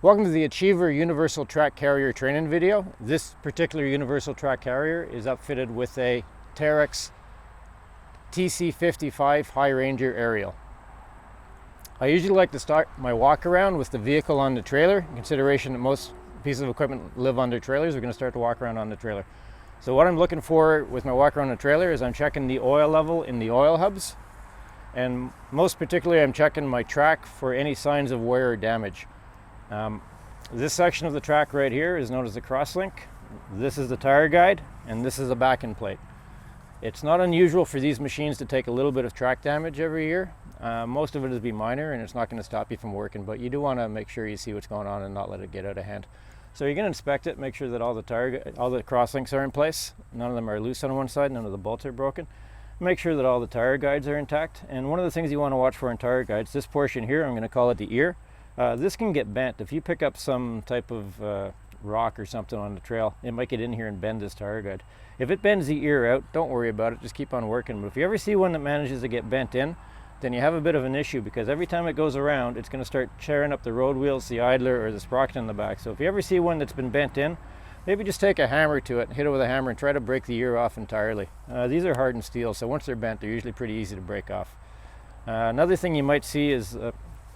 Welcome to the Achiever Universal Track Carrier training video. This particular Universal Track Carrier is outfitted with a Terex TC-55 High Ranger aerial. I usually like to start my walk around with the vehicle on the trailer. In consideration that most pieces of equipment live under trailers, we're going to start to walk around on the trailer. So what I'm looking for with my walk around the trailer is I'm checking the oil level in the oil hubs, and most particularly I'm checking my track for any signs of wear or damage. This section of the track right here is known as the crosslink. This is the tire guide, and this is the backing plate. It's not unusual for these machines to take a little bit of track damage every year. Most of it is be minor, and it's not going to stop you from working, but you do want to make sure you see what's going on and not let it get out of hand. So you're going to inspect it, make sure that all the crosslinks are in place. None of them are loose on one side, none of the bolts are broken. Make sure that all the tire guides are intact. And one of the things you want to watch for in tire guides, this portion here, I'm going to call it the ear. This can get bent. If you pick up some type of rock or something on the trail, it might get in here and bend this tire guide. If it bends the ear out, don't worry about it, just keep on working. But if you ever see one that manages to get bent in, then you have a bit of an issue, because every time it goes around, it's going to start tearing up the road wheels, the idler, or the sprocket in the back. So if you ever see one that's been bent in, maybe just take a hammer to it, hit it with a hammer, and try to break the ear off entirely. These are hardened steel, so once they're bent, they're usually pretty easy to break off. Another thing you might see is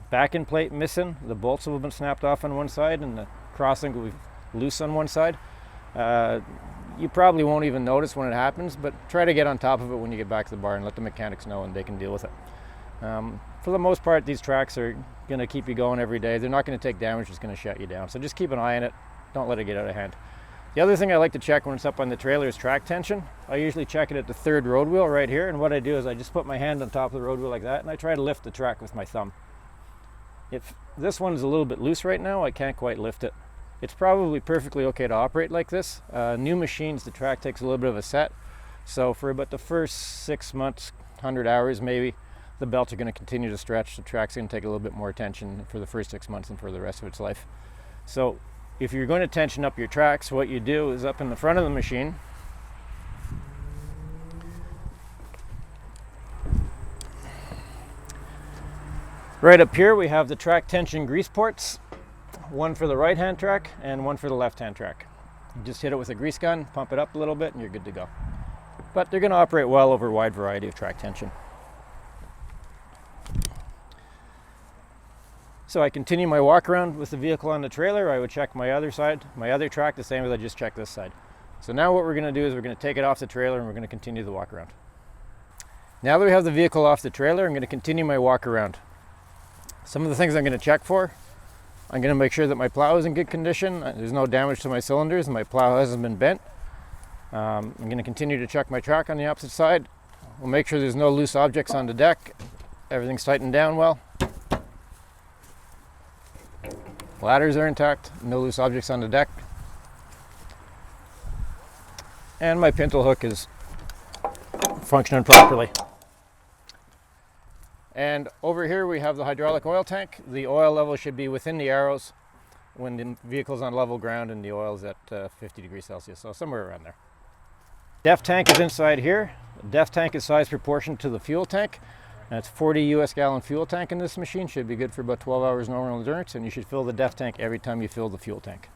backing plate missing. The bolts have been snapped off on one side, and the crosslink will be loose on one side. You probably won't even notice when it happens, but try to get on top of it when you get back to the bar and let the mechanics know, and they can deal with it. For the most part, these tracks are going to keep you going every day. They're not going to take damage, it's going to shut you down. So just keep an eye on it. Don't let it get out of hand. The other thing I like to check when it's up on the trailer is track tension. I usually check it at the third road wheel right here, and what I do is I just put my hand on top of the road wheel like that, and I try to lift the track with my thumb. If this one is a little bit loose right now, I can't quite lift it. It's probably perfectly okay to operate like this. New machines, the track takes a little bit of a set. So for about the first 6 months, 100 hours maybe, the belts are going to continue to stretch. The track's going to take a little bit more attention for the first 6 months and for the rest of its life. So if you're going to tension up your tracks, what you do is up in the front of the machine, right up here we have the track tension grease ports, one for the right hand track and one for the left hand track. You just hit it with a grease gun, pump it up a little bit, and you're good to go. But they're going to operate well over a wide variety of track tension. So I continue my walk around with the vehicle on the trailer. I would check my other side, my other track, the same as I just checked this side. So now what we're going to do is we're going to take it off the trailer and we're going to continue the walk around. Now that we have the vehicle off the trailer, I'm going to continue my walk around. Some of the things I'm going to check for: I'm going to make sure that my plow is in good condition, there's no damage to my cylinders, and my plow hasn't been bent. I'm going to continue to check my track on the opposite side. We'll make sure there's no loose objects on the deck. Everything's tightened down well. Ladders are intact, no loose objects on the deck. And my pintle hook is functioning properly. And over here we have the hydraulic oil tank. The oil level should be within the arrows when the vehicle's on level ground and the oil is at 50 degrees Celsius, so somewhere around there. DEF tank is inside here. The DEF tank is size proportioned to the fuel tank. That's 40 US gallon fuel tank in this machine. Should be good for about 12 hours normal endurance, and you should fill the DEF tank every time you fill the fuel tank.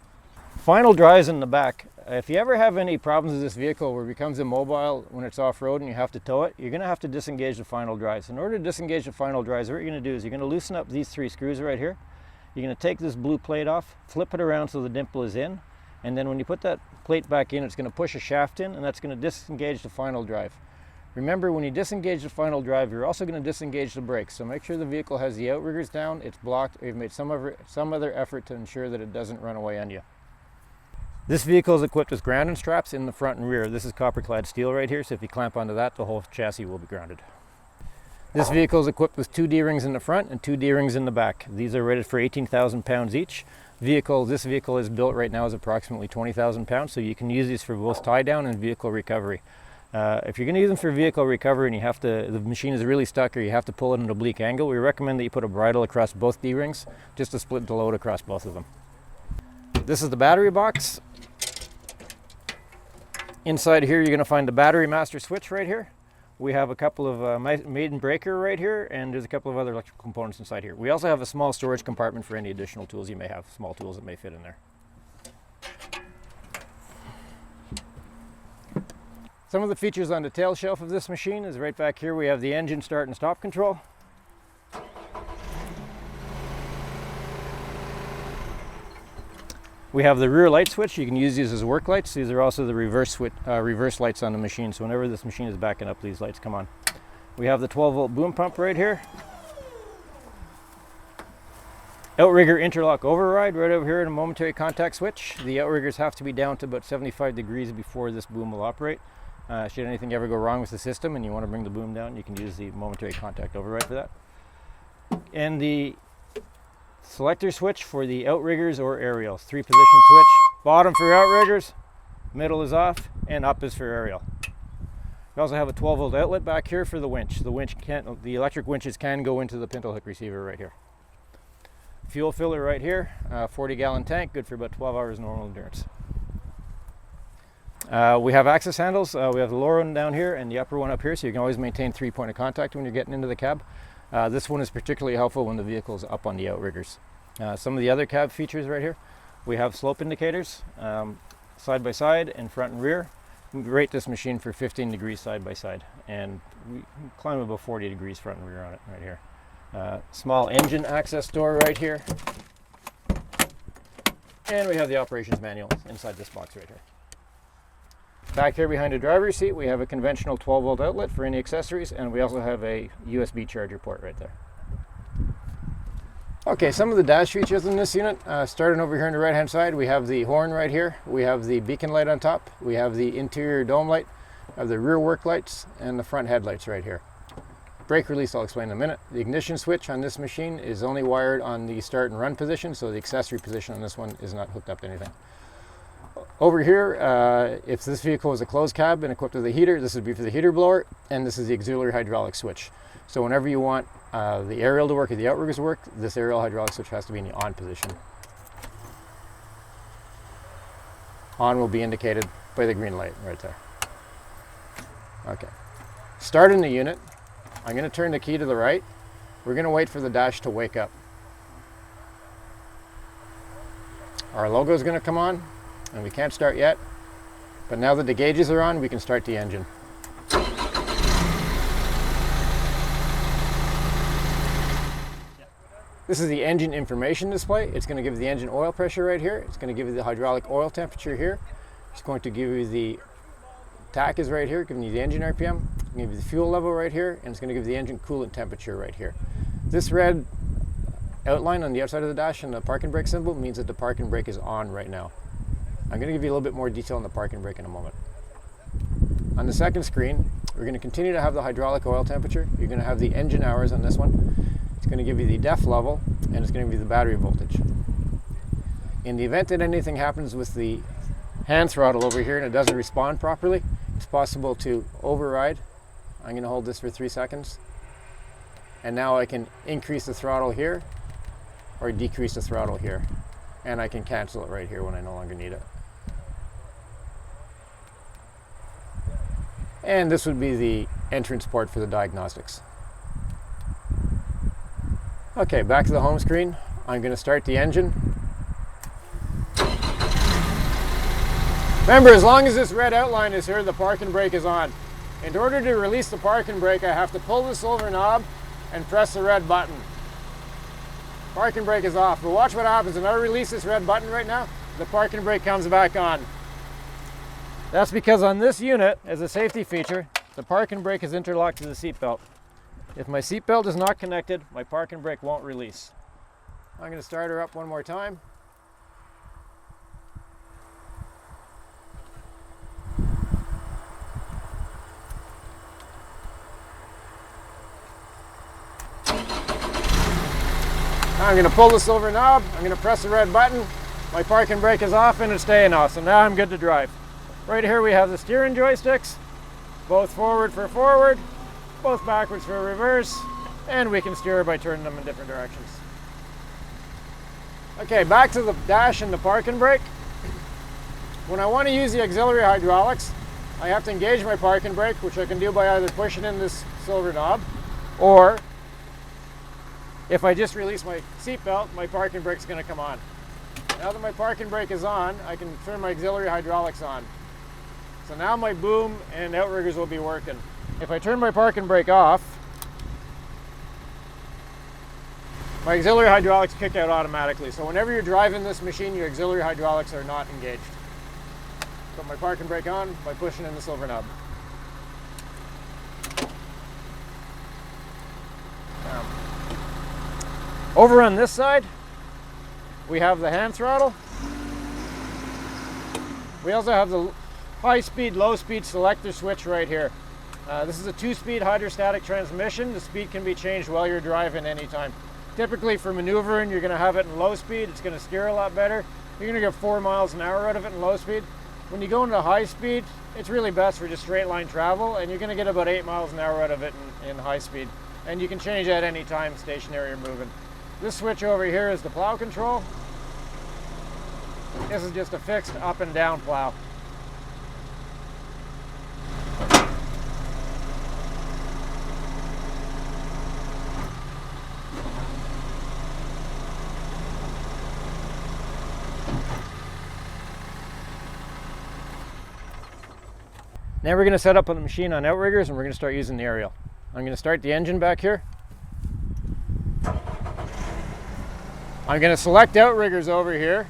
Final drives in the back. If you ever have any problems with this vehicle where it becomes immobile when it's off-road and you have to tow it, you're going to have to disengage the final drives. In order to disengage the final drives, what you're going to do is you're going to loosen up these 3 screws right here. You're going to take this blue plate off, flip it around so the dimple is in, and then when you put that plate back in, it's going to push a shaft in, and that's going to disengage the final drive. Remember, when you disengage the final drive, you're also going to disengage the brakes. So make sure the vehicle has the outriggers down, it's blocked, or you've made some other effort to ensure that it doesn't run away on you. This vehicle is equipped with grounding straps in the front and rear. This is copper clad steel right here, so if you clamp onto that, the whole chassis will be grounded. This vehicle is equipped with 2 D-rings in the front and 2 D-rings in the back. These are rated for 18,000 pounds each. This vehicle is built right now as approximately 20,000 pounds, so you can use these for both tie down and vehicle recovery. If you're going to use them for vehicle recovery and the machine is really stuck or you have to pull it in an oblique angle, we recommend that you put a bridle across both D-rings just to split the load across both of them. This is the battery box. Inside here you're going to find the battery master switch right here. We have a couple of maiden breaker right here, and there's a couple of other electrical components inside here. We also have a small storage compartment for any additional tools you may have, small tools that may fit in there. Some of the features on the tail shelf of this machine is right back here. We have the engine start and stop control. We have the rear light switch. You can use these as work lights. These are also the reverse lights on the machine. So whenever this machine is backing up, these lights come on. We have the 12-volt boom pump right here. Outrigger interlock override right over here and a momentary contact switch. The outriggers have to be down to about 75 degrees before this boom will operate. Should anything ever go wrong with the system and you want to bring the boom down, you can use the momentary contact override for that. And the selector switch for the outriggers or aerials. 3-position switch. Bottom for outriggers, middle is off, and up is for aerial. We also have a 12-volt outlet back here for the winch. The electric winches can go into the pintle hook receiver right here. Fuel filler right here, 40-gallon tank, good for about 12 hours normal endurance. We have access handles. We have the lower one down here and the upper one up here, so you can always maintain 3-point of contact when you're getting into the cab. This one is particularly helpful when the vehicle is up on the outriggers. Some of the other cab features right here, we have slope indicators, side by side and front and rear. We rate this machine for 15 degrees side by side, and we can climb above 40 degrees front and rear on it right here. Small engine access door right here. And we have the operations manual inside this box right here. Back here behind the driver's seat, we have a conventional 12-volt outlet for any accessories, and we also have a USB charger port right there. Okay, some of the dash features in this unit, starting over here on the right-hand side, we have the horn right here, we have the beacon light on top, we have the interior dome light, we have the rear work lights, and the front headlights right here. Brake release I'll explain in a minute. The ignition switch on this machine is only wired on the start and run position, so the accessory position on this one is not hooked up to anything. Over here, if this vehicle was a closed cab and equipped with a heater, this would be for the heater blower, and this is the auxiliary hydraulic switch. So whenever you want the aerial to work or the outriggers to work, this aerial hydraulic switch has to be in the on position. On will be indicated by the green light right there. Okay. Starting the unit, I'm going to turn the key to the right. We're going to wait for the dash to wake up. Our logo is going to come on, and we can't start yet, but now that the gauges are on, we can start the engine. This is the engine information display. It's going to give you the engine oil pressure right here. It's going to give you the hydraulic oil temperature here. It's going to give you the tach is right here, giving you the engine RPM. It's going to give you the fuel level right here, and it's going to give you the engine coolant temperature right here. This red outline on the outside of the dash and the park and brake symbol means that the park and brake is on right now. I'm going to give you a little bit more detail on the park and brake in a moment. On the second screen, we're going to continue to have the hydraulic oil temperature. You're going to have the engine hours on this one. It's going to give you the DEF level, and it's going to give you the battery voltage. In the event that anything happens with the hand throttle over here and it doesn't respond properly, it's possible to override. I'm going to hold this for 3 seconds. And now I can increase the throttle here or decrease the throttle here. And I can cancel it right here when I no longer need it. And this would be the entrance port for the diagnostics. Okay, back to the home screen. I'm going to start the engine. Remember, as long as this red outline is here, the park and brake is on. In order to release the park and brake, I have to pull the silver knob and press the red button. Park and brake is off, but watch what happens. If I release this red button right now, the park and brake comes back on. That's because on this unit, as a safety feature, the park and brake is interlocked to the seat belt. If my seat belt is not connected, my park and brake won't release. I'm going to start her up one more time. I'm going to pull the silver knob, I'm going to press the red button, my park and brake is off and it's staying off, so now I'm good to drive. Right here we have the steering joysticks, both forward for forward, both backwards for reverse, and we can steer by turning them in different directions. Okay, back to the dash and the park and brake. When I want to use the auxiliary hydraulics, I have to engage my parking brake, which I can do by either pushing in this silver knob, or if I just release my seatbelt, my parking brake's going to come on. Now that my parking brake is on, I can turn my auxiliary hydraulics on. So now my boom and outriggers will be working. If I turn my parking brake off, my auxiliary hydraulics kick out automatically. So whenever you're driving this machine, your auxiliary hydraulics are not engaged. Put my parking brake on by pushing in the silver knob. Over on this side, we have the hand throttle. We also have the high speed, low speed selector switch right here. This is a 2-speed hydrostatic transmission. The speed can be changed while you're driving anytime. Typically for maneuvering, you're going to have it in low speed. It's going to steer a lot better. You're going to get 4 miles an hour out of it in low speed. When you go into high speed, it's really best for just straight line travel, and you're going to get about 8 miles an hour out of it in high speed. And you can change that anytime, stationary or moving. This switch over here is the plow control. This is just a fixed up and down plow. Now we're going to set up on the machine on outriggers, and we're going to start using the aerial. I'm going to start the engine back here. I'm going to select outriggers over here.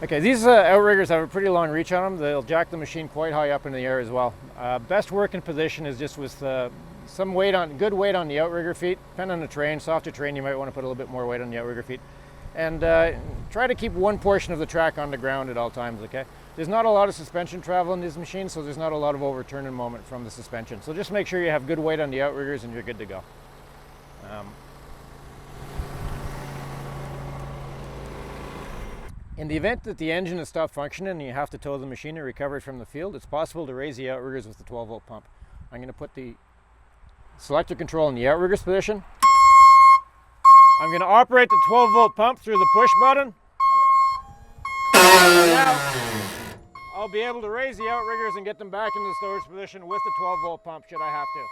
Okay, these outriggers have a pretty long reach on them. They'll jack the machine quite high up into the air as well. Best working position is just with some weight good weight on the outrigger feet. Depending on the terrain, softer terrain, you might want to put a little bit more weight on the outrigger feet. And try to keep one portion of the track on the ground at all times, okay? There's not a lot of suspension travel in these machines, so there's not a lot of overturning moment from the suspension. So just make sure you have good weight on the outriggers and you're good to go. In the event that the engine has stopped functioning and you have to tow the machine and recover it from the field, it's possible to raise the outriggers with the 12-volt pump. I'm going to put the selector control in the outriggers position. I'm going to operate the 12-volt pump through the push button. Now, I'll be able to raise the outriggers and get them back into the storage position with the 12-volt pump should I have to.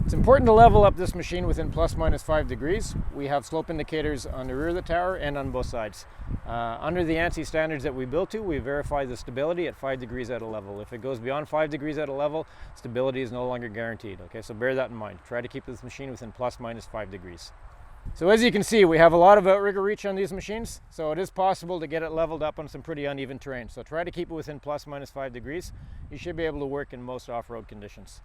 It's important to level up this machine within ±5 degrees. We have slope indicators on the rear of the tower and on both sides. Under the ANSI standards that we built to, we verify the stability at 5 degrees at a level. If it goes beyond 5 degrees at a level, stability is no longer guaranteed. Okay, so bear that in mind. Try to keep this machine within ±5 degrees. So as you can see, we have a lot of outrigger reach on these machines, so it is possible to get it leveled up on some pretty uneven terrain. So try to keep it within ±5 degrees. You should be able to work in most off-road conditions.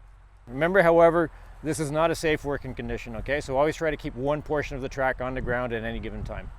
Remember, however, this is not a safe working condition, okay? So always try to keep one portion of the track on the ground at any given time.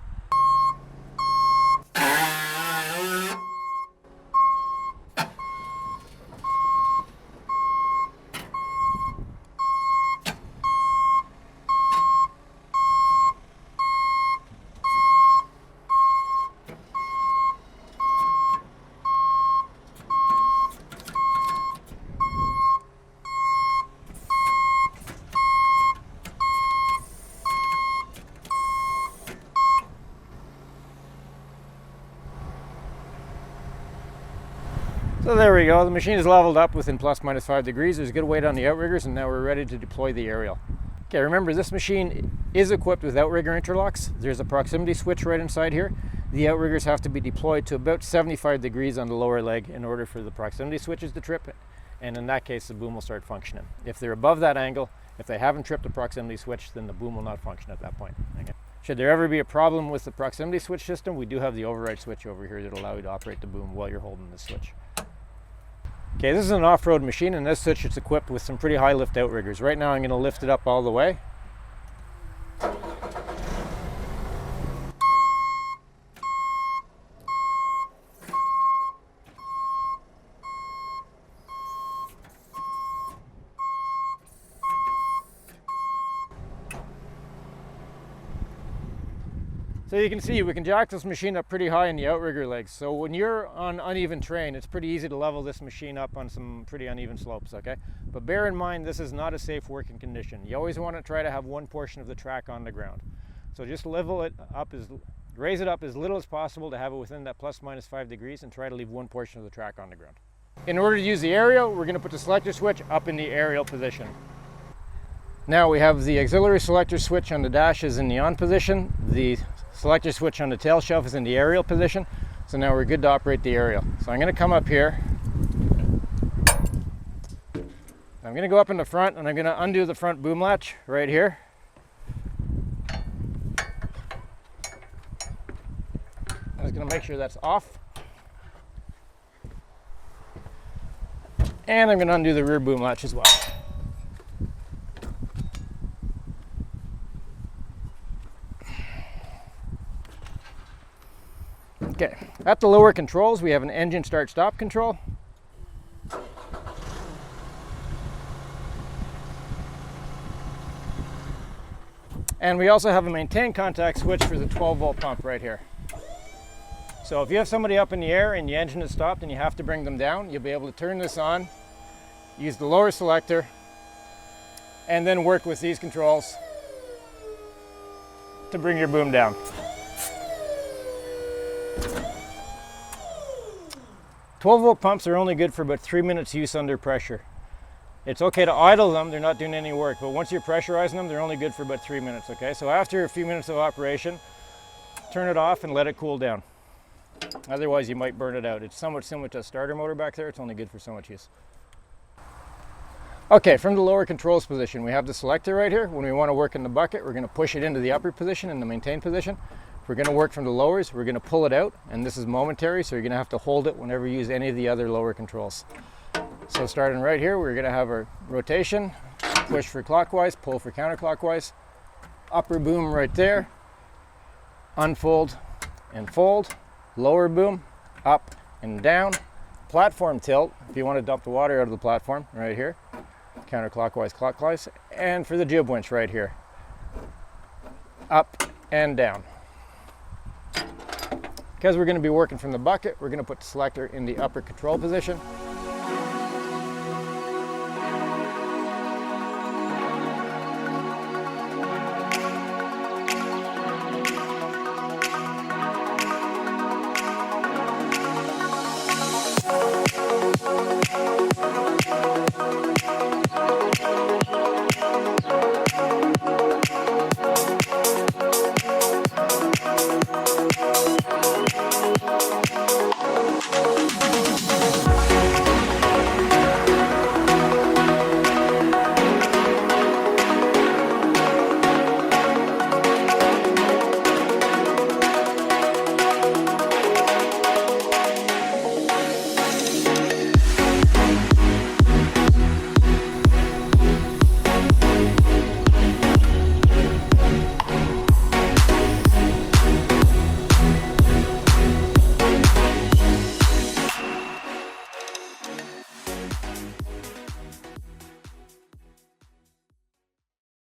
So there we go, the machine is leveled up within ±5 degrees. There's good weight on the outriggers, and now we're ready to deploy the aerial. Okay, remember this machine is equipped with outrigger interlocks. There's a proximity switch right inside here. The outriggers have to be deployed to about 75 degrees on the lower leg in order for the proximity switches to trip, and in that case the boom will start functioning. If they're above that angle, if they haven't tripped the proximity switch, then the boom will not function at that point. Okay. Should there ever be a problem with the proximity switch system, we do have the override switch over here that will allow you to operate the boom while you're holding the switch. Okay, this is an off-road machine, and as such it's equipped with some pretty high lift outriggers. Right now I'm going to lift it up all the way. So you can see we can jack this machine up pretty high in the outrigger legs. So when you're on uneven terrain, it's pretty easy to level this machine up on some pretty uneven slopes, okay? But bear in mind, this is not a safe working condition. You always want to try to have one portion of the track on the ground. So just level it up, raise it up as little as possible to have it within that plus minus 5 degrees, and try to leave one portion of the track on the ground. In order to use the aerial, we're going to put the selector switch up in the aerial position. Now we have the auxiliary selector switch on the dash is in the on position. The selector switch on the tail shelf is in the aerial position. So now we're good to operate the aerial. So I'm going to come up here. I'm going to go up in the front, and I'm going to undo the front boom latch right here. I'm just going to make sure that's off. And I'm going to undo the rear boom latch as well. Okay, at the lower controls, we have an engine start-stop control. And we also have a maintain contact switch for the 12-volt pump right here. So if you have somebody up in the air and the engine is stopped and you have to bring them down, you'll be able to turn this on, use the lower selector, and then work with these controls to bring your boom down. 12-volt pumps are only good for about 3 minutes use under pressure. It's okay to idle them, they're not doing any work, but once you're pressurizing them, they're only good for about 3 minutes, okay? So after a few minutes of operation, turn it off and let it cool down. Otherwise, you might burn it out. It's somewhat similar to a starter motor back there. It's only good for so much use. Okay, from the lower controls position, we have the selector right here. When we want to work in the bucket, we're going to push it into the upper position in the maintain position. If we're going to work from the lowers, we're going to pull it out, and this is momentary, so you're going to have to hold it whenever you use any of the other lower controls. So starting right here, we're going to have our rotation, push for clockwise, pull for counterclockwise, upper boom right there, unfold and fold, lower boom, up and down, platform tilt, if you want to dump the water out of the platform, right here, counterclockwise, clockwise, and for the jib winch right here, up and down. Because we're going to be working from the bucket, we're going to put the selector in the upper control position.